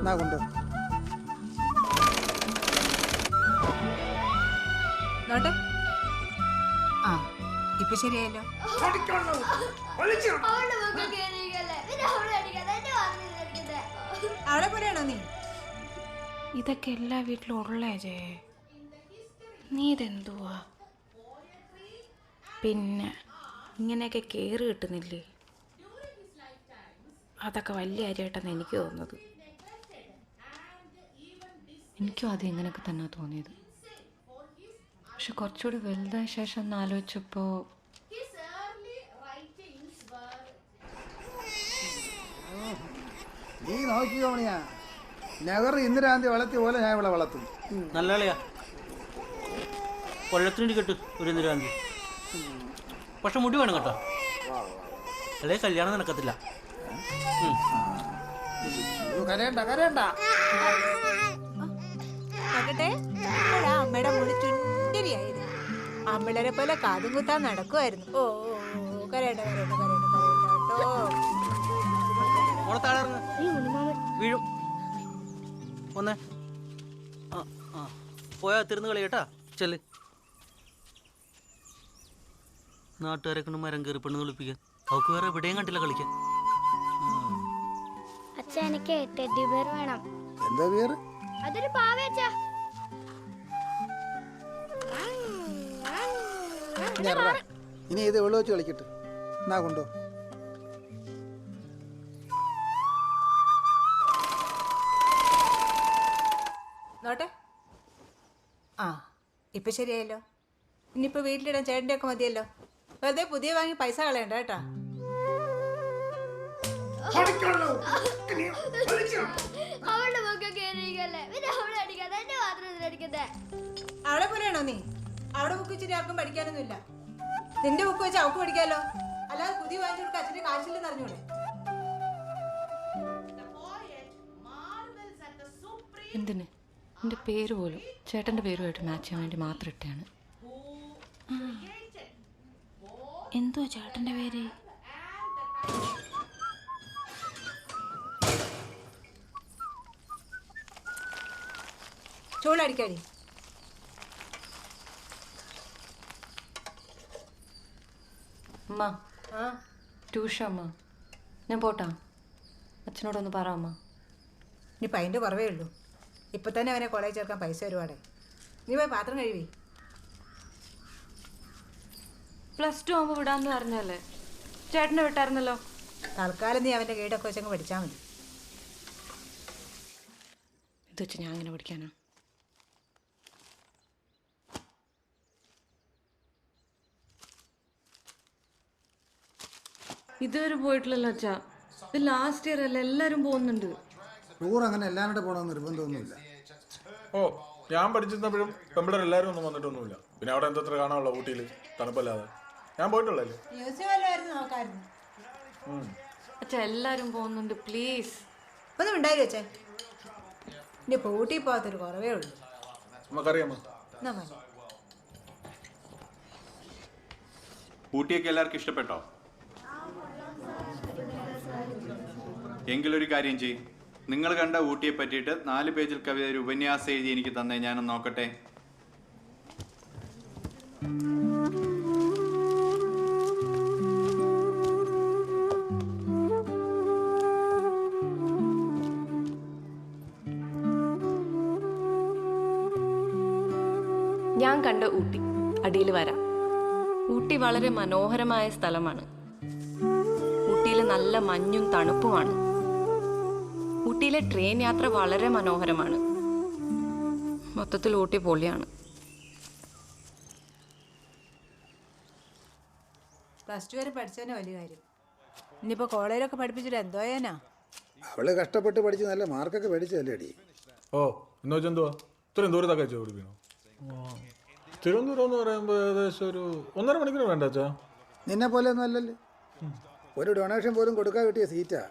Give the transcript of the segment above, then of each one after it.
എന്നാ കൊണ്ടോ. നോട്ടെ. ആ ഇപ്പൊ ശരിയായല്ലോ. അവിടെ പോലെയാണോ നീ? ഇതൊക്കെ എല്ലാ വീട്ടിലും ഉള്ളേ ജേ. നീ ഇതെന്തുവാ? പിന്നെ ഇങ്ങനെയൊക്കെ കെയർ കിട്ടുന്നില്ലേ? അതൊക്കെ വലിയ കാര്യമായിട്ടാണ് എനിക്ക് തോന്നുന്നത്. എനിക്കും അത് ഇങ്ങനെയൊക്കെ തന്നെ തോന്നിയത്. പക്ഷെ കുറച്ചുകൂടി വലുതായ ശേഷം ഒന്ന് ആലോചിച്ചപ്പോൾ നീ നോക്കിയോ മണിയാ, നെഹ്റു ഇന്ദിരാഗാന്ധി വളർത്തിയ പോലെ ഞാൻ ഇവിടെ വളർത്തും. നല്ല കളിയാ. കൊള്ളത്തിന് കിട്ടും ഒരു ഇന്ദിരാഗാന്ധി. പക്ഷെ മുടി വേണം കേട്ടോ, അല്ലേ കല്യാണം നടക്കത്തില്ല. കരയണ്ട കരയണ്ട. നോക്കട്ടെ, അമ്മയുടെ മുടി ചുണ്ടരിയായിരുന്നു. അമ്പിളരെ പോലെ കാതും കുത്താൻ നടക്കുമായിരുന്നു. ഓ കരയണ്ട കരയണ്ട കരയണ്ട കരയണ്ട കേട്ടോ. വീഴും. ഒന്നേ പോയാ തിരുന്ന് കളി കേട്ടാ. ചെല്. നാട്ടുകാരെ കൊണ്ട് മരം കയറി പെണ്ണ് വിളിപ്പിക്കാൻ. അവക്ക് വേറെ എവിടെയും കണ്ടില്ല കളിക്കാൻ. അച്ഛാ എനിക്ക് ടെഡ്ഡി ബിയർ വേണം. എന്താ പേര്? അതൊരു പാവയച്ചാ. ഇനി ഇത് വെള്ളം വെച്ച് കളിക്കട്ടെ. എന്നാ കൊണ്ടോ. നോട്ടെ. ആ ഇപ്പൊ ശരിയായല്ലോ. ഇനിയിപ്പോ വീട്ടിലിടാൻ ചേട്ടൻ്റെ ഒക്കെ മതിയല്ലോ. വെറുതെ പുതിയ വാങ്ങി പൈസ കളയണ്ട കേട്ടാ. അവളെ പോലെയാണോ നീ? അവിടെ ബുക്ക് വെച്ചിട്ട് ആർക്കും പഠിക്കാനൊന്നുമില്ല. നിന്റെ ബുക്ക് വെച്ച് അവൾക്ക് പഠിക്കാലോ. അല്ലാതെ പുതിയ വാങ്ങിച്ചു കൊടുക്കുക അച്ഛൻ്റെ കാശില്ലെന്ന് അറിഞ്ഞൂടെ? എന്തിന് എൻ്റെ പേര് പോലും ചേട്ടൻ്റെ പേരുമായിട്ട് മാച്ച് ചെയ്യാൻ വേണ്ടി മാത്രം ഇട്ടാണ്. എന്തുവാ ചേട്ടൻ്റെ പേര്? ചൂളടിക്കാടി. അമ്മ ആ ട്യൂഷൻ അമ്മ, ഞാൻ പോട്ടാ. അച്ഛനോടൊന്ന് പറ അമ്മ. ഇനിയിപ്പോൾ അതിൻ്റെ കുറവേ ഉള്ളൂ. ഇപ്പം തന്നെ അവനെ കോളേജ് ചേർക്കാൻ പൈസ ഒരുപാട്. നീ പോയി പാത്രം കഴുകി. +2 ആകുമ്പോൾ വിടാമെന്ന് പറഞ്ഞല്ലേ ചേട്ടനെ വിട്ടായിരുന്നല്ലോ. തൽക്കാലം നീ അവൻ്റെ ഗൈഡൊക്കെ വെച്ചങ്ങ് പഠിച്ചാൽ മതി. ഇത് വെച്ച് ഞാൻ അങ്ങനെ പഠിക്കാനാ? ഇതുവരെ പോയിട്ടില്ലല്ലോ അച്ഛാ. ഇത് ലാസ്റ്റ് ഇയർ അല്ലേ, എല്ലാവരും പോകുന്നുണ്ട്. ടൂർ അങ്ങനെ എല്ലാവരുടെ പോകണമെന്ന് നിർബന്ധമൊന്നുമില്ല. ഓ ഞാൻ പഠിച്ചിരുന്നപ്പോഴും പെമ്പിളർ എല്ലാവരും ഒന്നും വന്നിട്ടൊന്നുമില്ല. പിന്നെ അവിടെ എന്തത്ര കാണാനുള്ള ഊട്ടിയിൽ തണുപ്പല്ലാതെ. ഞാൻ പോയിട്ടുള്ളല്ലേ. അച്ഛാ എല്ലാവരും പോകുന്നുണ്ട്, പ്ലീസ് ഒന്നും ഉണ്ടായി വെച്ചേ. ഇനി ഊട്ടി പോകാത്തൊരു കുറവേ ഉള്ളൂ. നമുക്കറിയാമോ എന്നാ മതി. ഊട്ടിയൊക്കെ എല്ലാവർക്കും ഇഷ്ടപ്പെട്ടോ? എങ്കിലൊരു കാര്യം ചെയ്യും, നിങ്ങൾ കണ്ട ഊട്ടിയെ പറ്റിയിട്ട് 4 പേജിൽ കവിത ഒരു ഉപന്യാസം എഴുതി എനിക്ക് തന്നെ ഞാനൊന്ന് നോക്കട്ടെ. ഞാൻ കണ്ട ഊട്ടി അടിയിൽ വരാം. ഊട്ടി വളരെ മനോഹരമായ സ്ഥലമാണ്. ഊട്ടിയിൽ നല്ല മഞ്ഞും തണുപ്പുമാണ്. ഊട്ടിയിലെ ട്രെയിൻ യാത്ര വളരെ മനോഹരമാണ്. മൊത്തത്തിൽ ഊട്ടി പൊളിയാണ്. +2 വരെ പഠിച്ചവനെ വലിയ കാര്യം. ഇനിയിപ്പോൾ കോളേജിലൊക്കെ പഠിപ്പിച്ചിട്ട് എന്തോ ചെയ്യാനാ? അവള് കഷ്ടപ്പെട്ട് പഠിച്ച് നല്ല മാർക്കൊക്കെ മേടിച്ചതല്ലേ അടി. ഓ എന്ന് വെച്ചാൽ എന്തുവാ ഇത്രയും ദൂരത്തൊക്കെ അയച്ചു പഠിപ്പിക്കണോ? തിരുവനന്തപുരം എന്ന് പറയുമ്പോൾ ഏകദേശം ഒരു 1.5 മണിക്കൂർ വേണ്ട അച്ഛാ. നിന്നെ പോലെ ഒന്നും അല്ലല്ലോ. ഒരു ഡൊണേഷൻ പോലും കൊടുക്കാൻ കിട്ടിയ സീറ്റാ.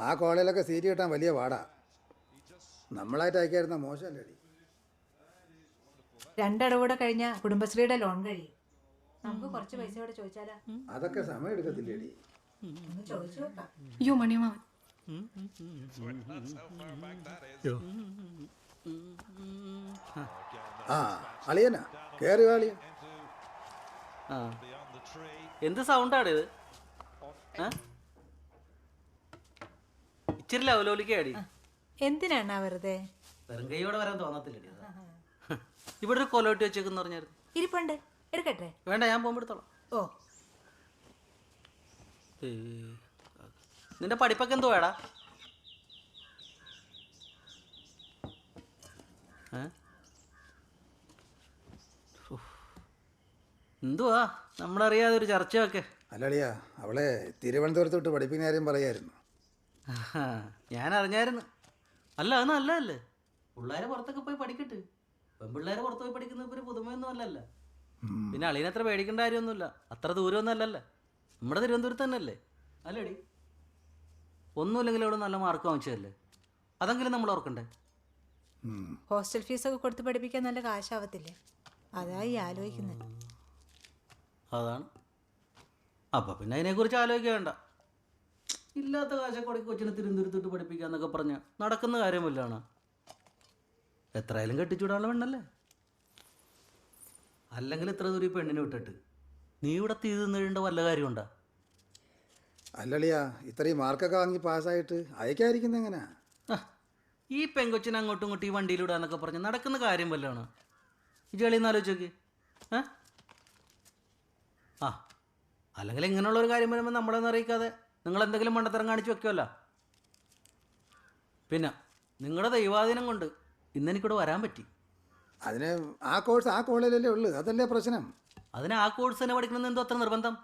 ആ കോളേജിലൊക്കെ സീറ്റ് കിട്ടാൻ വലിയ പാടാ. നമ്മളായിട്ട് അയക്കായിരുന്ന മോശമല്ലേ അടി. 2 അടവൂടെ കഴിഞ്ഞാൽ കുടുംബശ്രീയുടെ ലോൺ കഴിയും. നമുക്ക് കുറച്ച് പൈസ കൂടെ ചോദിച്ചാലാ? അതൊക്കെ സമയം എടുക്കത്തില്ലേ അടി. ഒന്ന് ചോദിച്ചു നോക്കാം. അയ്യോ മണിയമ്മ, യോ ആ അളിയനാ കയറി അളിയൻ. ആ എന്ത് സൗണ്ടാണ് ഇത്? ഇച്ചിരി ലവലോലിക്കാടി. എന്തിനാണ് വെറുതെ? വെറും കൈയോടെ വരാൻ തോന്നത്തില്ലടി. ഇവിടെ ഒരു കൊലോട്ടി വെച്ചേക്കെന്ന് പറഞ്ഞായിരുന്നു. ഇരിപ്പുണ്ട്, എടുക്കട്ടെ? വേണ്ട, ഞാൻ പോകുമ്പോൾ എടുത്തോളാം. ഓ, നിന്റെ പഠിപ്പൊക്കെ എന്തോ വേടാ? എന്തുവാ നമ്മളറിയാതെ ഒരു ചർച്ചയൊക്കെ? അല്ലളിയാ, അവളെ തിരുവനന്തപുരത്തോട്ട് പഠിപ്പിക്കുന്ന കാര്യം പറയായിരുന്നു. ഞാൻ അറിഞ്ഞായിരുന്നു. അല്ല, അത് നല്ലതല്ലേ? പിള്ളേരെ പുറത്തൊക്കെ പോയി പഠിക്കട്ടെ. പെൺപിള്ളേരെ പുറത്ത് പോയി പഠിക്കുന്ന ഒരു പുതുമയൊന്നും അല്ലല്ലോ. പിന്നെ അളിയനത്ര പേടിക്കേണ്ട കാര്യമൊന്നുമില്ല. അത്ര ദൂരമൊന്നും അല്ലല്ലോ. നമ്മുടെ തിരുവനന്തപുരത്ത് തന്നെ അല്ലേ? അല്ലേടി? ഒന്നുമില്ലെങ്കിൽ അവിടെ നല്ല മാർക്ക് വാങ്ങിച്ചതല്ലേ? അതെങ്കിലും നമ്മൾ ഓർക്കണ്ടേ? ഹോസ്റ്റൽ ഫീസൊക്കെ കൊടുത്ത് പഠിപ്പിക്കാൻ നല്ല കാശാവത്തില്ലേ? അതായി ആലോചിക്കുന്നത്. അതാണ്. അപ്പം പിന്നെ അതിനെക്കുറിച്ച് ആലോചിക്കുക വേണ്ട. ഇല്ലാത്ത കാശക്കൊടക്ക് കൊച്ചിനെ തിരുവനന്തപുരത്തോട്ട് പഠിപ്പിക്കാന്നൊക്കെ പറഞ്ഞ നടക്കുന്ന കാര്യമല്ലാണ്. എത്രയായാലും കെട്ടിച്ചൂടാനുള്ള പെണ്ണല്ലേ? അല്ലെങ്കിൽ ഇത്ര ദൂരം ഈ പെണ്ണിനെ വിട്ടിട്ട് നീ ഇവിടെ തീർന്നു നിന്നേണ്ട വല്ല കാര്യമുണ്ടോ? അല്ലളിയാ, ഇത്രയും മാർക്കൊക്കെ വാങ്ങി പാസ്സായിട്ട് അയക്കാതിരിക്കുന്നത് എങ്ങനെയാ? ഈ പെങ്കൊച്ചിനെ അങ്ങോട്ടും ഇങ്ങോട്ടും ഈ വണ്ടിയിലിടാന്നൊക്കെ പറഞ്ഞ് നടക്കുന്ന കാര്യം വല്ലതാണ്? ഈ ചെളിയെന്ന് ആലോചിച്ച് നോക്കി. അല്ലെങ്കിൽ ഇങ്ങനെയുള്ള ഒരു കാര്യം വരുമ്പോൾ നമ്മളെന്ന് അറിയിക്കാതെ നിങ്ങൾ എന്തെങ്കിലും മണ്ടത്തരം കാണിച്ച് വെക്കുമല്ലോ. പിന്നെ നിങ്ങളുടെ ദൈവാധീനം കൊണ്ട് ഇന്നെനിക്കിവിടെ വരാൻ പറ്റി. അതിന് ആ കോഴ്സ് ആ കോളേജിലല്ലേ ഉള്ളൂ, അതല്ലേ പ്രശ്നം. അതിന് ആ കോഴ്സ് തന്നെ പഠിക്കണമെന്ന് എന്തോ അത്ര നിർബന്ധം?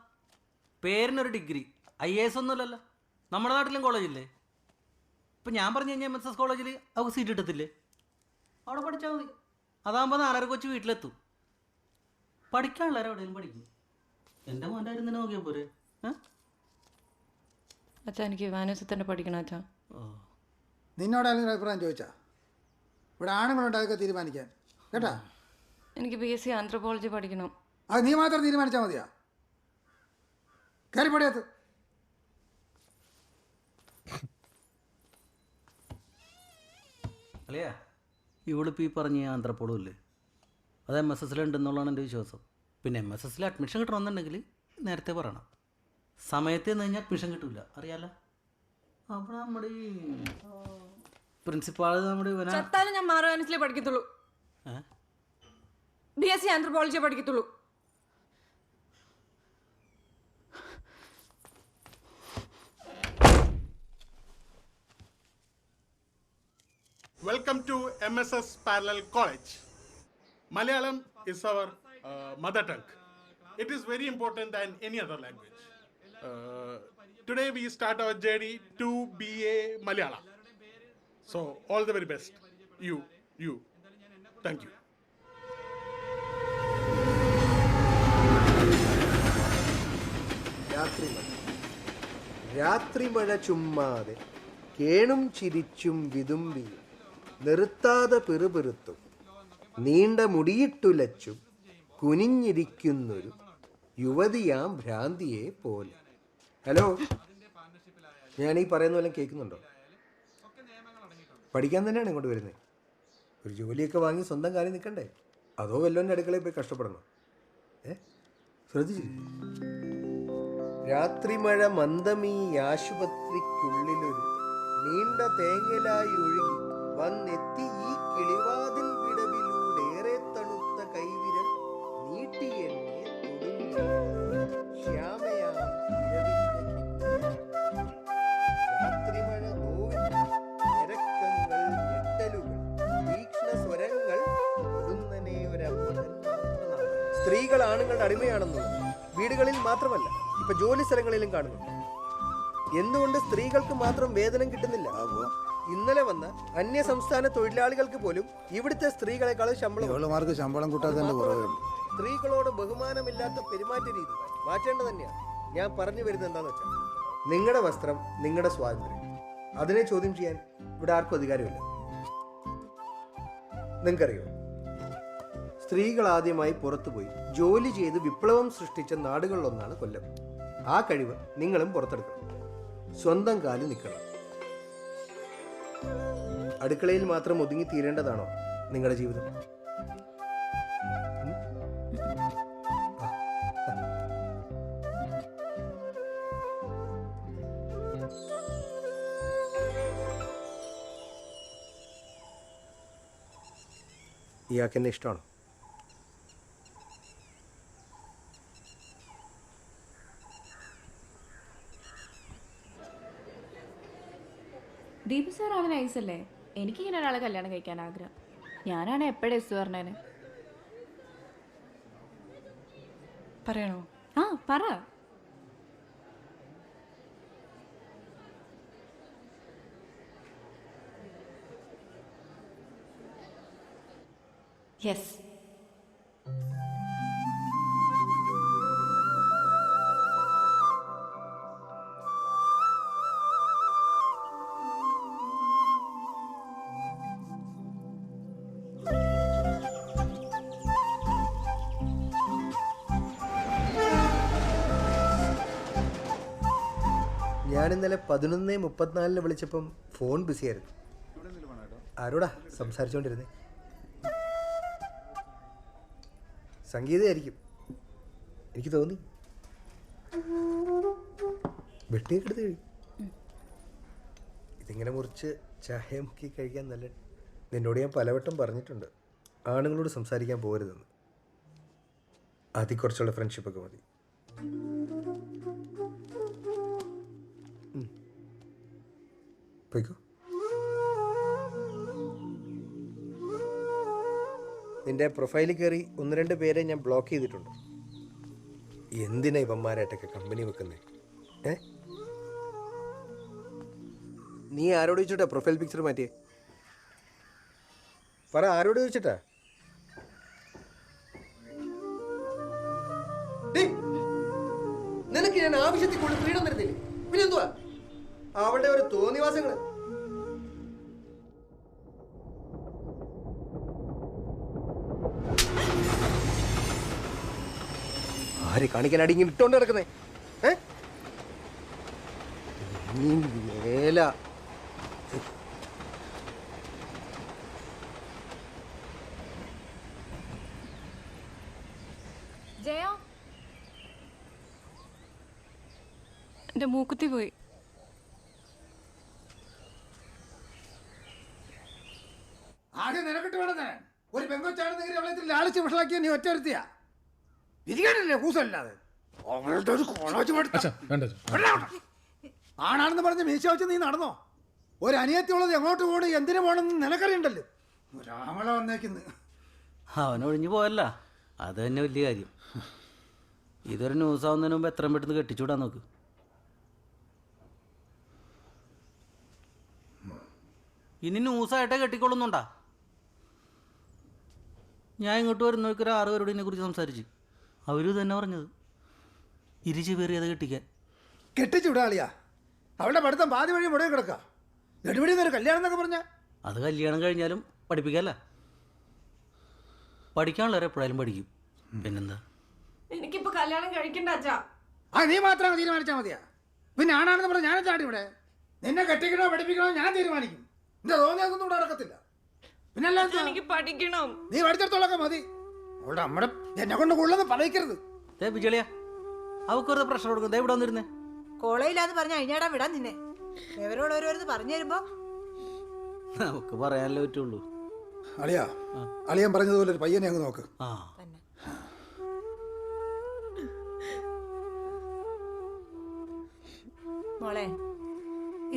പേരിനൊരു ഡിഗ്രി, IAS ഒന്നുമല്ലല്ലോ. നമ്മുടെ നാട്ടിലും കോളേജില്ലേ? ഇപ്പം ഞാൻ പറഞ്ഞു കഴിഞ്ഞാൽ MSS കോളേജിൽ അവർക്ക് സീറ്റ് കിട്ടത്തില്ലേ? അവിടെ പഠിച്ചാൽ മതി. അതാകുമ്പോൾ 4:30 കൊച്ച് വീട്ടിലെത്തും. പഠിക്കാനുള്ളവരെ എവിടെയെങ്കിലും പഠിക്കും. എൻ്റെ മോൻ്റെ കാര്യം തന്നെ നോക്കിയാൽ പോരെ? അച്ഛാ, എനിക്ക് വാനൂസിൽ തന്നെ പഠിക്കണം അച്ഛാ. നിന്നോട് ആരെങ്കിലും അഭിപ്രായം ചോദിച്ചാ? ഇവിടെ ആണുങ്ങളുണ്ടായൊക്കെ തീരുമാനിക്കാൻ കേട്ടാ. എനിക്ക് BSc ആന്ത്രപ്പോളജി പഠിക്കണം. അത് നീ മാത്രം തീരുമാനിച്ചാൽ മതിയാ? കയറി പടിയത്ത്. അല്ലയാ, ഇവളിപ്പോൾ ഈ പറഞ്ഞ ആന്ത്രപ്പോളും ഇല്ലേ, അത് MSS ഉണ്ടെന്നുള്ളതാണ് എൻ്റെ വിശ്വാസം. പിന്നെ MSS അഡ്മിഷൻ കിട്ടണമെന്നുണ്ടെങ്കിൽ നേരത്തെ പറയണം. സമയത്ത് നിന്ന് കഴിഞ്ഞാൽ അഡ്മിഷൻ കിട്ടില്ല, അറിയാലോ. അപ്പോൾ നമ്മുടെ ഈ പ്രിൻസിപ്പാൾ നമ്മുടെ ചത്താലും ഞാൻ മാറുവാനസിലേ പഠിക്കത്തുള്ളൂ. BSc ആന്ത്രപ്പോളജിയെ പഠിക്കത്തുള്ളൂ. Welcome to MSS Parallel College. Malayalam is our mother tongue. It is very important than any other language. Today we start our journey to BA Malayalam. So all the very best. You. Thank you. Rathrimazha ചുമ്മാതെ കേണും ചിരിച്ചും വിതുമ്പിയും നിർത്താതെ പിറുപിറുത്തും നീണ്ട മുടിയിട്ടുലച്ചും കുനിഞ്ഞിരിക്കുന്നൊരു യുവതിയാം ഭ്രാന്തിയെ പോലെ. Hello, ഞാൻ ഈ പറയുന്ന പോലെ കേൾക്കുന്നുണ്ടോ? പഠിക്കാൻ തന്നെയാണ് ഇങ്ങോട്ട് വരുന്നത്. ഒരു ജോലിയൊക്കെ വാങ്ങി സ്വന്തം കാര്യം നിൽക്കണ്ടേ? അതോ വല്ലവൻ്റെ അടുക്കളയിൽ പോയി കഷ്ടപ്പെടണം? ശ്രദ്ധിച്ചില്ലേ? രാത്രിമഴ മന്ദമീ ആശുപത്രിക്കുള്ളിലൊരു നീണ്ട തേങ്ങലായി ഒഴുകി വന്നെത്തി ഈ കിളിവാതിൽ വിടവിലൂടേറെ തണുത്ത കൈവിരൽ നീട്ടി എന്നെ തൊടുന്നു. ശ്യാമയാം രാത്രിമഴ നോവിൽ ഞരക്കങ്ങൾ ഞെട്ടലുകൾ തീക്ഷ്ണ സ്വരങ്ങൾ ഒടുന്നനെ ഒരമ്പതൻ. സ്ത്രീകൾ ആണുങ്ങളുടെ അടിമയാണെന്നുള്ളത് വീടുകളിൽ മാത്രമല്ല, ഇപ്പൊ ജോലി സ്ഥലങ്ങളിലും കാണുന്നു. എന്തുകൊണ്ട് സ്ത്രീകൾക്ക് മാത്രം വേതനം കിട്ടുന്നില്ല? ഇന്നലെ വന്ന അന്യ സംസ്ഥാന തൊഴിലാളികൾക്ക് പോലും ഇവിടുത്തെ സ്ത്രീകളെക്കാളും ശമ്പളം കൂട്ടാതെ തന്നെ കുറവേ ഉള്ളൂ. സ്ത്രീകളോട് ബഹുമാനമില്ലാത്ത പെരുമാറ്റ രീതി മാറ്റേണ്ടത് തന്നെയാണ്. ഞാൻ പറഞ്ഞു വരുന്നത് എന്താന്ന് വെച്ചാൽ, നിങ്ങളുടെ വസ്ത്രം നിങ്ങളുടെ സ്വാതന്ത്ര്യം, അതിനെ ചോദ്യം ചെയ്യാൻ ഇവിടെ ആർക്കും അധികാരമില്ല. നിങ്ങൾക്കറിയോ, സ്ത്രീകൾ ആദ്യമായി പുറത്തുപോയി ജോലി ചെയ്ത് വിപ്ലവം സൃഷ്ടിച്ച നാടുകളിലൊന്നാണ് കൊല്ലം. ആ കഴിവ് നിങ്ങളും പുറത്തെടുക്കണം. സ്വന്തം കാലിൽ നിൽക്കണം. അടുക്കളയിൽ മാത്രം ഒതുങ്ങി തീരേണ്ടതാണോ നിങ്ങളുടെ ജീവിതം? ഇയാൾക്ക് എന്നെ ഇഷ്ടമാണോ? ദീപു സാർ ആള് നൈസല്ലേ? എനിക്കിങ്ങനെ ഒരാളെ കല്യാണം കഴിക്കാൻ ആഗ്രഹം. ഞാനാണ് എപ്പോഴും എസ് പറഞ്ഞേനെ. പറയണോ? ആ പറ. യെസ്. ഞാൻ ഇന്നലെ 11:34 വിളിച്ചപ്പം ഫോൺ ബിസി ആയിരുന്നു. ആരോടാ സംസാരിച്ചുകൊണ്ടിരുന്നേ? സംഗീതമായിരിക്കും, എനിക്ക് തോന്നി. വെട്ടിയൊക്കെ എടുത്ത് കഴിയും. ഇതിങ്ങനെ മുറിച്ച് ചായ മുക്കി കഴിക്കാൻ നല്ല. നിന്നോട് ഞാൻ പലവട്ടം പറഞ്ഞിട്ടുണ്ട് ആണുങ്ങളോട് സംസാരിക്കാൻ പോകരുതെന്ന്. ആദ്യം കുറച്ചുള്ള ഫ്രണ്ട്ഷിപ്പൊക്കെ മതി. പോയിക്കോ. നിന്റെ പ്രൊഫൈലിൽ കയറി 1-2 പേരെ ഞാൻ ബ്ലോക്ക് ചെയ്തിട്ടുണ്ട്. എന്തിനാ ഇവന്മാരായിട്ടൊക്കെ കമ്പനി വെക്കുന്നേ? നീ ആരോട് ചോദിച്ചിട്ടാ പ്രൊഫൈൽ പിക്ചർ മാറ്റിയേ? പറ, ആരോട് ചോദിച്ചിട്ടാ? നിനക്ക് ഞാൻ ആവശ്യത്തിൽ കൂടുതൽ ഫ്രീഡം തരുന്നില്ലേ? പിന്നെന്തുവാ അവളുടെ ഒരു തോന്നിവാസങ്ങള്? ആര് കാണിക്കാനാടി ഇങ്ങനെ ഇട്ടോണ്ട് കിടക്കുന്നേ? വേല ജയോ, എൻ്റെ മൂക്കുത്തി പോയി. ആകെ നിനക്കിട്ട് വേണം തരാൻ. ഒരു പെങ്കൊച്ചാണെന്നെങ്കിൽ അവളെ ഇത്തിരി ലാളിച്ച് വിഷളാക്കിയ നീ ഒറ്റ വരുത്തിയാ ഇരിക്കാനല്ലേ കൂസല്ലാതെ. അവളുടെ ഒരു കോളേജ് ആണാണെന്ന് പറഞ്ഞ് മീശ വെച്ച് നീ നടന്നോ? ഒരു അനിയത്തിയുള്ളത് എങ്ങോട്ട് പോകണം, എന്തിനു പോകണമെന്ന് നിനക്കറിയണ്ടല്ലോ. ഒരാമള വന്നേക്കുന്നു. അവനൊഴിഞ്ഞു പോയല്ല, അത് തന്നെ വലിയ കാര്യം. ഇതൊരു ന്യൂസ് ആവുന്നതിന് മുമ്പ് എത്രയും പെട്ടെന്ന് കെട്ടിച്ചൂടാൻ നോക്ക്. ഇനി ന്യൂസായിട്ടേ കെട്ടിക്കൊള്ളുന്നുണ്ടാ? ഞാൻ ഇങ്ങോട്ട് വരുന്നവർക്കൊരു 6 പേരോട് ഇതിനെക്കുറിച്ച് സംസാരിച്ച് അവരും തന്നെ പറഞ്ഞത് ഇരുചുപേറിയത് കെട്ടിക്കാൻ. കെട്ടിച്ചുവിടാളിയാ. അവളുടെ പഠിത്തം പാതി വഴി മുടങ്ങി കിടക്കുക. നെടുപിടിന്നൊരു കല്യാണം എന്നൊക്കെ പറഞ്ഞ അത് കല്യാണം കഴിഞ്ഞാലും പഠിപ്പിക്കല്ല. പഠിക്കാനുള്ളവരെ എപ്പോഴായാലും പഠിക്കും. പിന്നെന്താ? എനിക്കിപ്പോ കല്യാണം കഴിക്കണ്ട അച്ഛാ. നീ മാത്രം തീരുമാനിച്ചാൽ മതിയാ. പിന്നെ ആണാണെന്ന് പറഞ്ഞാൽ ഞാനും ചാടി ഇവിടെ. നിന്നെ കെട്ടിക്കണോ പഠിപ്പിക്കണോ ഞാൻ തീരുമാനിക്കും. എന്റെ തോന്നിയൊന്നും ഇവിടെ നടക്കത്തില്ല. പിന്നെ എനിക്ക് പഠിക്കണം. നീ പഠിച്ചിടത്തോളൊക്കെ മതി. അവളുടെ അമ്മടെ എന്നെ കൊണ്ട് കൂടുതലൊന്നും പറയിക്കരുത്. വിജളിയാ അവർക്ക് വെറുതെ പ്രഷർ കൊടുക്കും. ഇവിടെ വന്നിരുന്നേ കോളേജിലാന്ന് പറഞ്ഞ അഴിഞ്ഞാടാൻ വിടാൻ നിന്നെ. വിവരമുള്ളവരോരുന്ന് പറഞ്ഞു തരുമ്പോ നമുക്ക് പറയാനല്ലേ പറ്റുള്ളൂ. അളിയൻ പറഞ്ഞതുപോലെ ഒരു പയ്യനെ അങ്ങ് നോക്ക്. തന്നെ. മോളെ,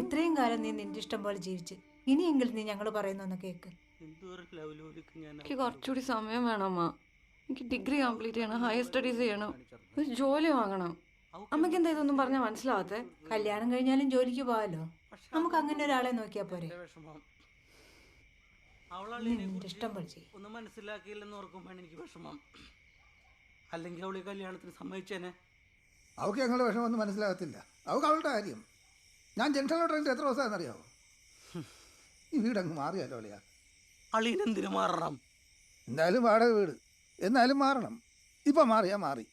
ഇത്രയും കാലം നീ നിന്റെ ഇഷ്ടം പോലെ ജീവിച്ച് ഇനിയെങ്കിലും നീ ഞങ്ങൾ പറയുന്നൊന്ന് കേക്ക്. എനിക്ക് കുറച്ചുകൂടി സമയം വേണം അമ്മ. എനിക്ക് ഡിഗ്രി കംപ്ലീറ്റ് ചെയ്യണം, ഹയർ സ്റ്റഡീസ് ചെയ്യണം, ഒരു ജോലി വാങ്ങണം. അമ്മയ്ക്ക് എന്താ ഇതൊന്നും പറഞ്ഞാൽ മനസ്സിലാവാത്തെ? കല്യാണം കഴിഞ്ഞാലും ജോലിക്ക് പോവാലോ. നമുക്ക് അങ്ങനെ ഒരാളെ നോക്കിയാ പോരെ. നിന്റെ ഇഷ്ടം പോലെ ചെയ്യും. ഒന്നും മനസ്സിലാക്കിയില്ലെന്ന് ഓർക്കുമ്പോഴാണ് എനിക്ക് വിഷമം. അല്ലെങ്കിൽ അവളി കല്യാണത്തിന് സമ്മതിച്ചേനെ. അവൾക്ക് ഞങ്ങളുടെ വിഷമമൊന്നും മനസ്സിലാകത്തില്ല. അവൾക്ക് അവളുടെ കാര്യം. ഞാൻ ജംഗ്ഷനിലോട്ട് ഇറങ്ങിയിട്ട് എത്ര ദിവസമാണെന്നറിയാവോ? ഈ വീടങ്ങ് മാറിയാലോ അളിയാ. അളിയനെന്തിനു മാറണം? എന്തായാലും വാടക വീട്, എന്നാലും മാറണം. ഇപ്പം മാറിയാ മാറി.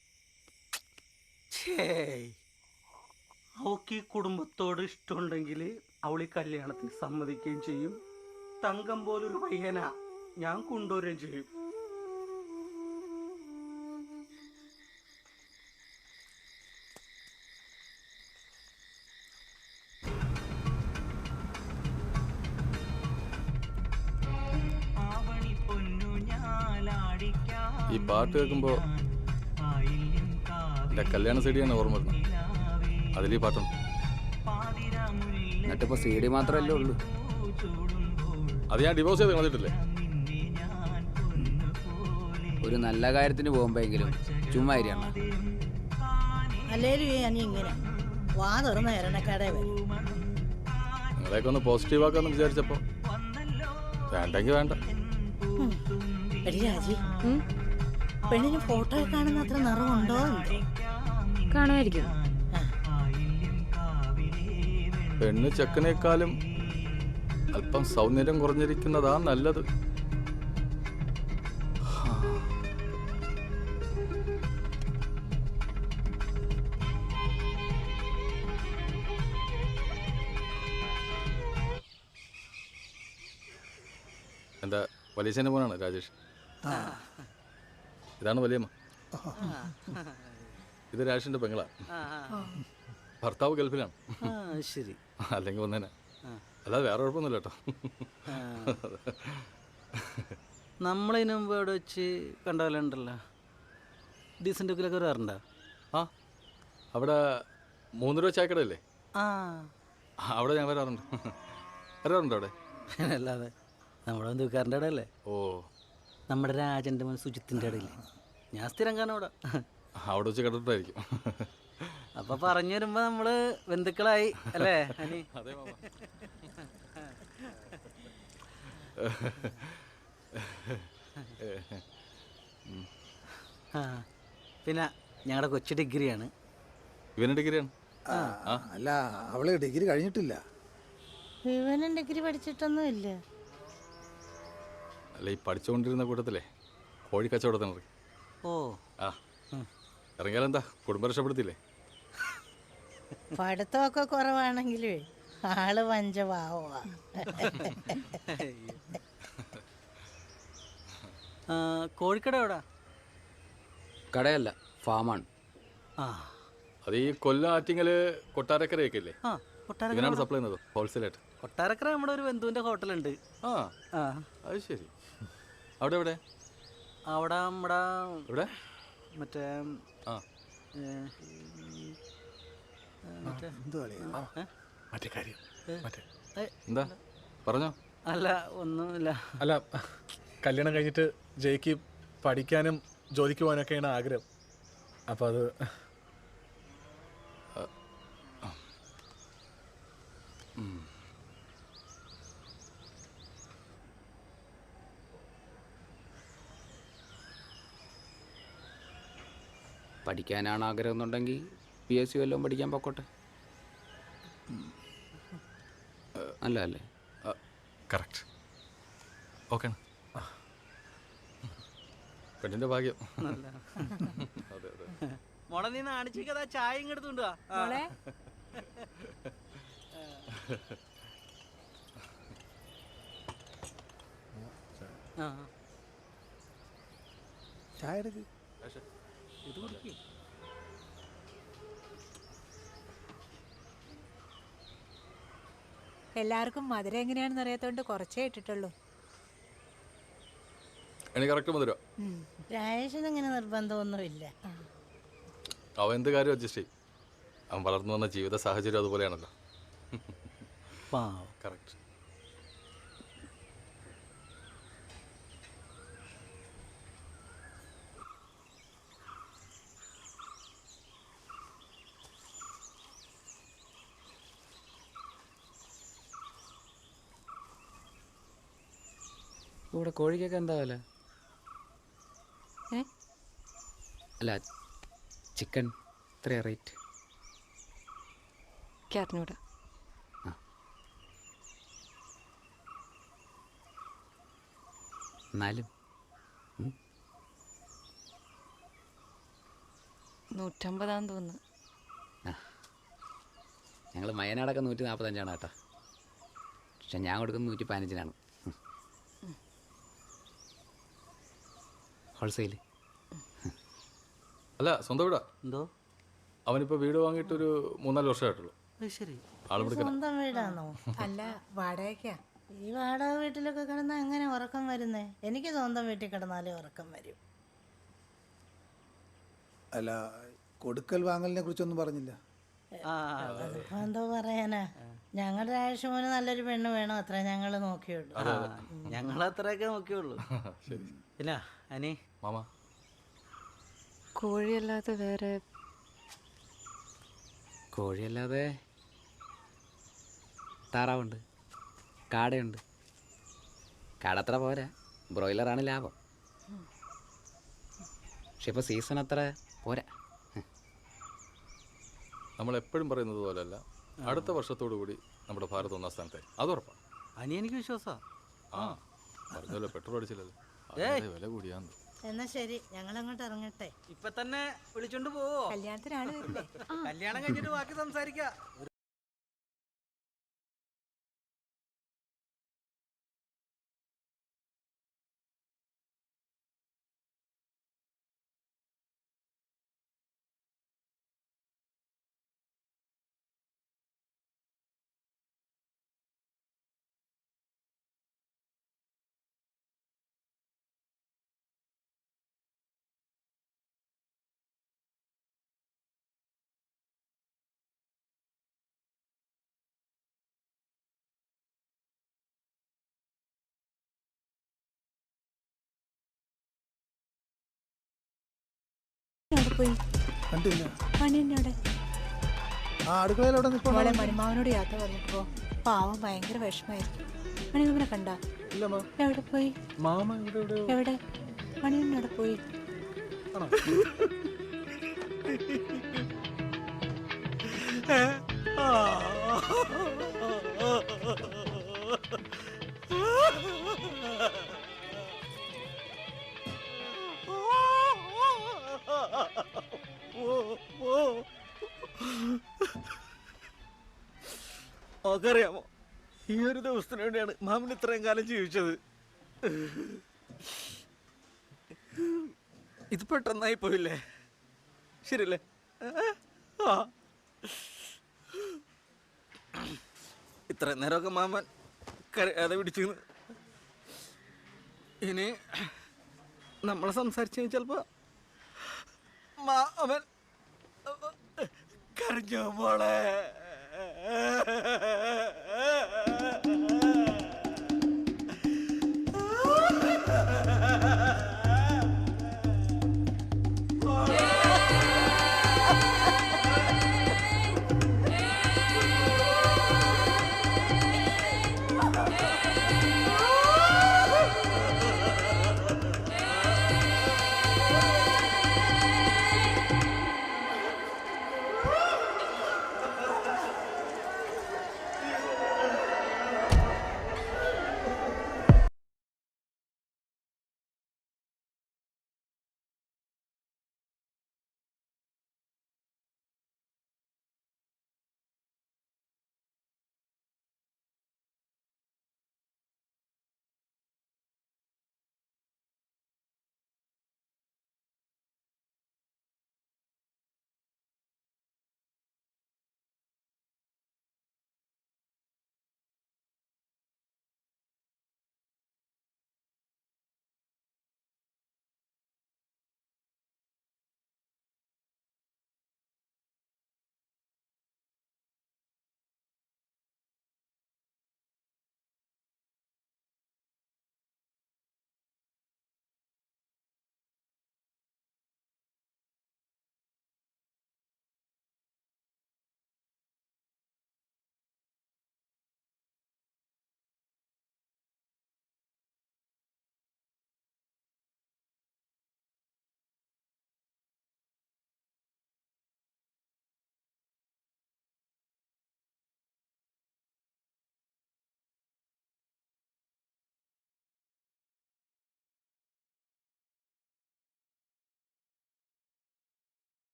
അവൾക്ക് ഈ കുടുംബത്തോട് ഇഷ്ടമുണ്ടെങ്കിൽ അവളി കല്യാണത്തിന് സമ്മതിക്കുകയും ചെയ്യും. തങ്കം പോലൊരു പയ്യനാ ഞാൻ കൊണ്ടുവരികയും ചെയ്യും. ഈ പാട്ട് കേൾക്കുമ്പോൾ എൻ്റെ കല്യാണ സീഡിയാണ് ഓർമ്മ വരുന്നത്. അതിൽ ഈ പാട്ടുണ്ട്. എന്നിട്ടിപ്പോൾ സി ഡി മാത്രമല്ലേ ഉള്ളൂ. അത് ഞാൻ ഡിവോഴ്സ് ചെയ്ത് കളഞ്ഞിട്ടില്ലേ? ഒരു നല്ല കാര്യത്തിന് പോകുമ്പോഴെങ്കിലും ചുമ്മാ ഇരിക്കണം. അല്ലേലും ഞാൻ ഇങ്ങനെ വാ തുറന്ന എരണക്കടയിൽ വരും. നിങ്ങളെയൊക്കെ ഒന്ന് പോസിറ്റീവ് ആക്കാന്ന് വിചാരിച്ചപ്പോൾ വേണ്ടെങ്കിൽ വേണ്ട. എടി രാജി, പെണ്ണിന് ഫോട്ടോ കാണുന്ന അത്ര നിറമുണ്ടോ? കാണുമായിരിക്കും. പെണ്ണ് ചെക്കനേക്കാളും അല്പം സൗന്ദര്യം കുറഞ്ഞിരിക്കുന്നതാ നല്ലത്. എൻ്റെ വലിയച്ഛൻ്റെ മോനാണ് രാജേഷ്. ഇതാണ് വലിയമ്മ. ഇത് രാജേഷിൻ്റെ പെങ്ങളാ. ഭർത്താവ് ഗൾഫിലാണ്. ശരി. അല്ലെങ്കിൽ ഒന്നേനെ. അല്ലാതെ വേറെ കുഴപ്പമൊന്നുമില്ല കേട്ടോ. നമ്മളതിന് മുമ്പ് അവിടെ വെച്ച് കണ്ട പോലെ ഉണ്ടല്ലോ. ഡീസൻ്റ് ബുക്കിലൊക്കെ വരാറുണ്ടോ? ആ, അവിടെ 3 രൂപ ചായക്കടയല്ലേ? ആ, അവിടെ ഞാൻ വരാറുണ്ട്. വരാറുണ്ട് അവിടെ. അല്ലാതെ നമ്മുടെ ബന്ധുക്കാരൻ്റെ ഇടയല്ലേ? ഓ, നമ്മുടെ രാജൻ്റെ മോൻ സുജിത്തിൻ്റെ ഇടയില്ലേ? ഞാൻ സ്ഥിരം കാണാം അവിടെ. അവിടെ വെച്ച് കണ്ടിട്ടായിരിക്കും. അപ്പൊ പറഞ്ഞു വരുമ്പോ നമ്മള് ബന്ധുക്കളായി അല്ലേ? അതെ മാമ. ആ, പിന്നെ ഞങ്ങളുടെ കൊച്ചു ഡിഗ്രിയാണ്. ഇവന് ഡിഗ്രിയാണ്. അല്ല, അവള് ഡിഗ്രി കഴിഞ്ഞിട്ടില്ല. ഇവനും ഡിഗ്രി പഠിച്ചിട്ടൊന്നും ഇല്ല. അല്ല, ഈ പഠിച്ചുകൊണ്ടിരുന്ന കൂട്ടത്തിലെ കോഴി കച്ചവടത്തിന് ഇറങ്ങി. ഓ, ആ, ഇറങ്ങിയാലെന്താ, കുടുംബം രക്ഷപ്പെടുത്തില്ലേ? പഠിത്തമൊക്കെ കുറവാണെങ്കിലേ ആള് പഞ്ചഭാവാ. കോഴിക്കട എവിടാ? കടയല്ല, ഫാമാണ്. ആ, അത് ഈ കൊല്ലം ആറ്റിങ്ങല് കൊട്ടാരക്കരയൊക്കെ ഇല്ലേ? ആ, കൊട്ടാരക്കര. ഇവനാണ് സപ്ലൈ ചെയ്യുന്നത് ഹോൾസെയിലായിട്ട്. കൊട്ടാരക്കര നമ്മുടെ ഒരു ബന്ധുവിൻ്റെ ഹോട്ടലുണ്ട്. ആ, ആ, അത് ശരി. അവിടെ എവിടെ? അവിടെ നമ്മുടെ ഇവിടെ മറ്റേ ആ എന്താ പറഞ്ഞോ? അല്ല, ഒന്നുമില്ല. അല്ല, കല്യാണം കഴിഞ്ഞിട്ട് ജയ്ക്ക് പഠിക്കാനും ജോലിക്ക് പോകാനൊക്കെയാണ് ആഗ്രഹം. അപ്പോൾ അത് പഠിക്കാനാണ് ആഗ്രഹം എന്നുണ്ടെങ്കിൽ PSC വല്ലതും പഠിക്കാൻ പൊക്കോട്ടെ. അല്ല അല്ലേ? കറക്റ്റ്. ഓക്കെ. പെണ്ണിന്റെ ഭാഗ്യം. അതെ അതെ. മോളെ നീ നാണിച്ചിക്കതാ ചായ ഇങ്ങെടുത്തുകൊണ്ടുവാ. ചായ എടുക്ക്. ഇത് കുടിക്ക്. എല്ലാവർക്കും മധുരം എങ്ങനെയാണെന്ന് അറിയാത്തോണ്ട് കുറച്ചേ ഇട്ടിട്ടുള്ളൂ. എനിക്ക് കറക്റ്റ് മധുരം. രാജേഷിന് ഇങ്ങനെ നിർബന്ധമൊന്നുമില്ല. അവൻ എന്ത് കാര്യം അഡ്ജസ്റ്റ് ചെയ്യും. അവൻ വളർന്നു വന്ന ജീവിത സാഹചര്യം അതുപോലെയാണല്ലോ. കറക്റ്റ്. ഇവിടെ കോഴിക്കൊക്കെ എന്താ വില? അല്ല, ചിക്കൻ എത്രയാ റേറ്റ്? അറിഞ്ഞൂടാ. എന്നാലും 150 തോന്നുന്നു. ഞങ്ങൾ മയനാടൊക്കെ 145 കേട്ടോ. പക്ഷെ ഞാൻ കൊടുക്കുന്നത് 115-നാണ്. ഹോൾസെയിൽ. അല്ല സ്വന്തം വീടാ. എന്തോ അവനിപ്പോൾ വീട് വാങ്ങിയിട്ടൊരു 3-4 വർഷമായിട്ടുള്ളൂ. ശരി. ആളുപിടിക്കണം. സ്വന്തം വീടാണോ? അല്ല വാടകയ്ക്കാ. ഈ വാടക വീട്ടിലൊക്കെ കിടന്നാൽ എങ്ങനെ ഉറക്കം വരുന്നേ? എനിക്ക് സ്വന്തം വീട്ടിൽ കിടന്നാലേ ഉറക്കം വരും. അല്ല കൊടുക്കൽ വാങ്ങലിനെ കുറിച്ചൊന്നും പറഞ്ഞില്ല. അതിപ്പോ എന്തോ പറയാനാ, ഞങ്ങളുടെ ആവശ്യമോന് നല്ലൊരു പെണ്ണ് വേണം, അത്ര ഞങ്ങൾ നോക്കിയുള്ളൂ. ഞങ്ങൾ അത്രയൊക്കെ നോക്കിയുള്ളൂ. ശരി. പിന്നെ അനി മാമ കോഴിയല്ലാതെ വേറെ കോഴിയല്ലാതെ താറാവുണ്ട്, കാടയുണ്ട്. കാട അത്ര പോരാ, ബ്രോയിലറാണ് ലാഭം. പക്ഷെ ഇപ്പോൾ സീസൺ അത്ര പോരാ. നമ്മൾ എപ്പോഴും പറയുന്നത് പോലെയല്ല, അടുത്ത വർഷത്തോടു കൂടി നമ്മുടെ ഭാരത് 1-ാം സ്ഥാനത്തായി. അത് ഉറപ്പാണ്. അനി എനിക്ക് വിശ്വാസമാണ്. ആ പറഞ്ഞല്ലോ, പെട്രോൾ അടിച്ചില്ലത്. അതിന്റെ വില കൂടിയാന്ന്. എന്നാ ശരി, ഞങ്ങൾ അങ്ങോട്ട് ഇറങ്ങട്ടെ. ഇപ്പൊ തന്നെ വിളിച്ചോണ്ട് പോവോ? കല്യാണത്തിനാണ് വരില്ലേ? കല്യാണം കഴിഞ്ഞിട്ട് ബാക്കി സംസാരിക്കാം. അവിടെ പോയി കണ്ടില്ല. മണിയനോടെ ആ അടുക്കളയിലവിടെ മോളെ മണിമാവനോട് യാത്ര പറഞ്ഞപ്പോ പാവം ഭയങ്കര വിഷമായിരുന്നു. മണിമാമനെ കണ്ട? എവിടെ പോയി? മാമ ഇവിടെ എവിടെ? മണിയനോടെ പോയി. നമുക്കറിയാമോ, ഈ ഒരു ദിവസത്തിന് വേണ്ടിയാണ് മാമൻ ഇത്രയും കാലം ജീവിച്ചത്. ഇത് പെട്ടെന്നായി പോയില്ലേ? ശരിയല്ലേ? ഇത്രയും നേരമൊക്കെ മാമൻ കരയാതെ പിടിച്ചിരുന്നു. ഇനി നമ്മൾ സംസാരിച്ചു ചിലപ്പോ മാമൻ കരഞ്ഞോ മോളെ?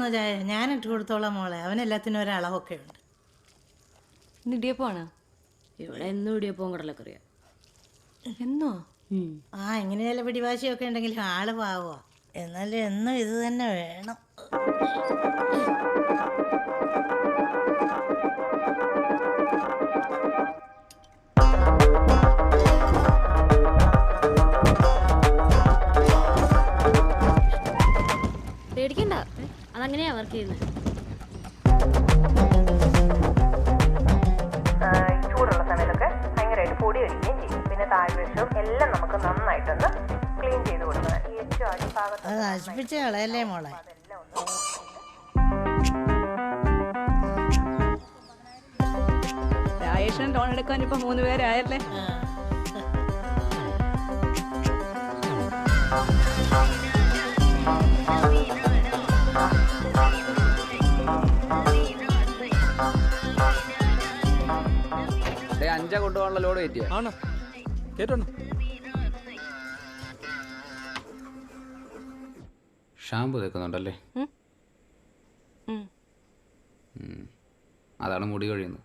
വേണമെന്നോ ചായ? ഞാനിട്ട് കൊടുത്തോളാം മോളെ. അവനെല്ലാത്തിനും ഒരളവൊക്കെ ഉണ്ട്. ഇടിയപ്പാണ് ഇവിടെ എന്നും ഇടിയപ്പവും കടലക്കറിയാം. എന്നോ? ആ, ഇങ്ങനെ ചില പിടിവാശിയൊക്കെ ഉണ്ടെങ്കിലും ആള് പാവുക. എന്നാലും എന്നും ഇത് തന്നെ വേണം. പേടിക്കണ്ട, അതങ്ങനെയാ വർക്ക് ചെയ്യുന്നത്. ചൂടുള്ള സമയത്തൊക്കെ ഭയങ്കരമായിട്ട് പൊടി അടിക്കുകയും ചെയ്യും. പിന്നെ താഴ്വശവും എല്ലാം നമുക്ക് നന്നായിട്ടൊന്ന് ക്ലീൻ ചെയ്ത് കൊടുക്കണം. ഈ ഏറ്റവും അടിഭാഗത്ത് അത് നശിപ്പിച്ച കളയല്ലേ മോളെ. രാജേഷിന് ലോൺ എടുക്കാൻ ഇപ്പൊ 3 പേരായല്ലേ. അഞ്ചാ കൊണ്ടുപോകാനുള്ള ലോഡ് കയറ്റിയ ആണ് കേട്ടോണ്ട്. ഷാമ്പു തേക്കുന്നുണ്ടല്ലേ? അതാണ് മുടി കഴിയുന്നത്.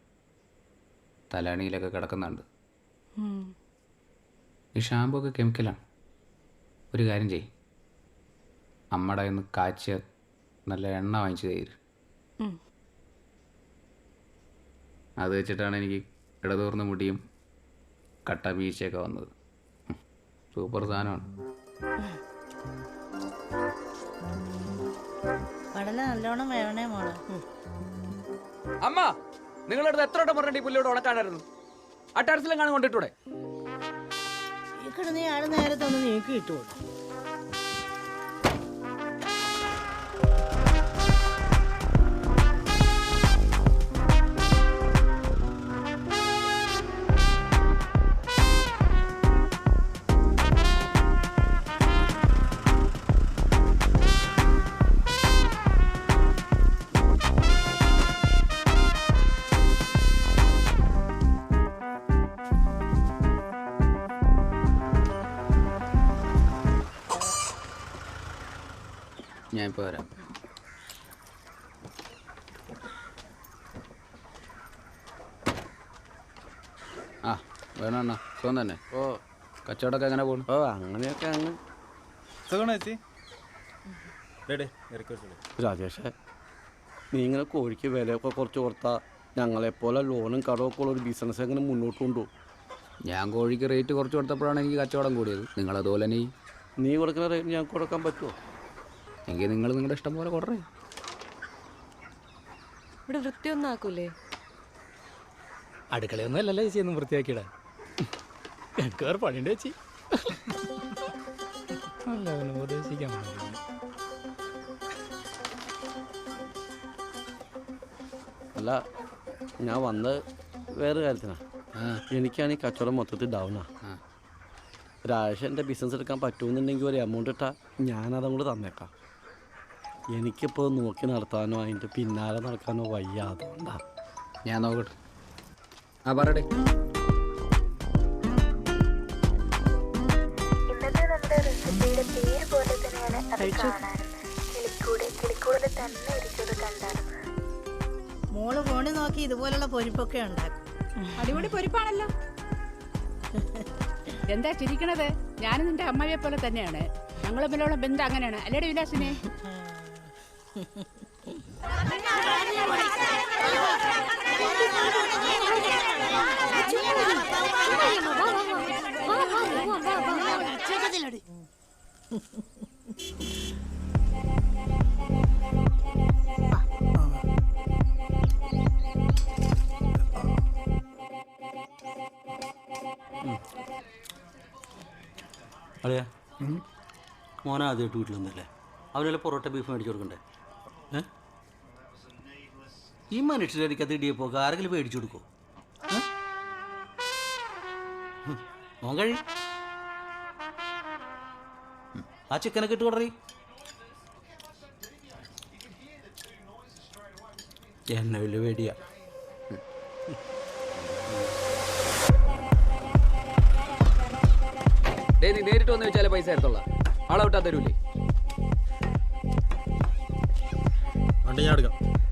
തലാണിയിലൊക്കെ കിടക്കുന്നുണ്ട്. ഈ ഷാമ്പു ഒക്കെ കെമിക്കലാണ്. ഒരു കാര്യം ചെയ്യും, അമ്മയുടെ നിന്ന് കാച്ചിയ നല്ല എണ്ണ വാങ്ങിച്ച് തരും. അത് വെച്ചിട്ടാണ് എനിക്ക് ഇടതൂർന്ന മുടിയും കട്ട വീഴ്ചയൊക്കെ വന്നത്. സൂപ്പർ സാധനമാണ്. കടല നല്ലോണം വേണേ മോളെ. അമ്മ, നിങ്ങളടുത്ത് എത്ര വട്ടം പറഞ്ഞിട്ട് ഈ പുല്ലോട് ഉണക്കാനായിരുന്നു? ആ ടെറസിലും കാണാൻ കൊണ്ടിട്ടൂടെ? ഈ കിടന്ന് ആള് നേരത്തെ ഒന്ന് നീക്കി ഇട്ടു. ഞാൻ ഇപ്പോൾ വരാം. ആ വേണം അണ്ണാ, സുഖം തന്നെ. ഓ, കച്ചവടമൊക്കെ എങ്ങനെ പോകുന്നു? ഓ, അങ്ങനെയൊക്കെ അങ്ങ് രാജേഷേ, നീ ഇങ്ങനെ കോഴിക്ക് വിലയൊക്കെ കുറച്ച് കൊടുത്താൽ ഞങ്ങളെപ്പോലെ ലോണും കടമൊക്കെ ഉള്ള ഒരു ബിസിനസ് എങ്ങനെ മുന്നോട്ട് കൊണ്ടുപോകും? ഞാൻ കോഴിക്ക് റേറ്റ് കുറച്ച് കൊടുത്തപ്പോഴാണ് എനിക്ക് കച്ചവടം കൂടിയത്. നിങ്ങളതുപോലെ തന്നെ നീ കൊടുക്കുന്ന റേറ്റ് ഞങ്ങൾക്ക് കൊടുക്കാൻ പറ്റുമോ? എങ്കിൽ നിങ്ങൾ നിങ്ങളുടെ ഇഷ്ടം പോലെ കൊടുറേ. ഇവിടെ വൃത്തിയൊന്നും ആക്കൂലേ? അടുക്കളയൊന്നും അല്ലല്ലോ ചേച്ചി ഒന്നും വൃത്തിയാക്കിയിടാൻ. എനിക്ക് വേറെ പണിയുണ്ട് ചേച്ചി. അല്ല, ഉപദേശിക്കാൻ അല്ല, ഞാൻ വന്നത് വേറെ കാര്യത്തിനാ. എനിക്കാണ് ഈ കച്ചവടം മൊത്തത്തിൽ ഡൗണാ. രാജേഷ് എൻ്റെ ബിസിനസ് എടുക്കാൻ പറ്റുമെന്നുണ്ടെങ്കിൽ ഒരു എമൗണ്ട് ഇട്ടാൽ ഞാനതും കൂടെ തന്നേക്കാം. എനിക്കിപ്പോൾ നോക്കി നടത്താനോ അതിൻ്റെ പിന്നാലെ നടക്കാനോ വയ്യ. അതുകൊണ്ടാ. ഞാൻ നോക്കട്ടെ. ആ പറയട്ടെ. ഇന്നത്തെ നമ്മുടെ റെസിപ്പിയുടെ പേര് പോലെ തന്നെയാണ് അത് കാണാനും. കിളിക്കൂടിൽ തന്നെ ഇരിച്ചത് കണ്ടാലും. മോള് ഫോണിൽ നോക്കി ഇതുപോലുള്ള പൊരിപ്പൊക്കെ ഉണ്ടാക്കും. അടിപൊളി പൊരിപ്പാണല്ലോ. എന്താ ചിരിക്കണത്? ഞാനും നിന്റെ അമ്മയെ പോലെ തന്നെയാണ്. ഞങ്ങൾ തമ്മിലുള്ള ബന്ധം അങ്ങനെയാണ് അല്ലേടെ വിലാസിനെ? അതെയാ, മോനാദ്യമായിട്ട് വീട്ടിൽ വന്നല്ലേ? അവനെല്ലാം പൊറോട്ട ബീഫ് മേടിച്ചു കൊടുക്കണ്ടേ? ഈ മനുഷ്യരടിക്കത്ത് ഇടിയപ്പോൾ ആരെങ്കിലും മേടിച്ചു കൊടുക്കോ? മോൻ കഴി ആ ചിക്കനൊക്കെ ഇട്ട് കൊടുറി. എന്നെ വലിയ പേടിയാ. നീ നേരിട്ട് വന്ന് വെച്ചാലേ പൈസ എടുത്തോളാം. ആളെ വിട്ടാ തരൂലേ? വേണ്ട ഞാൻ എടുക്കാം.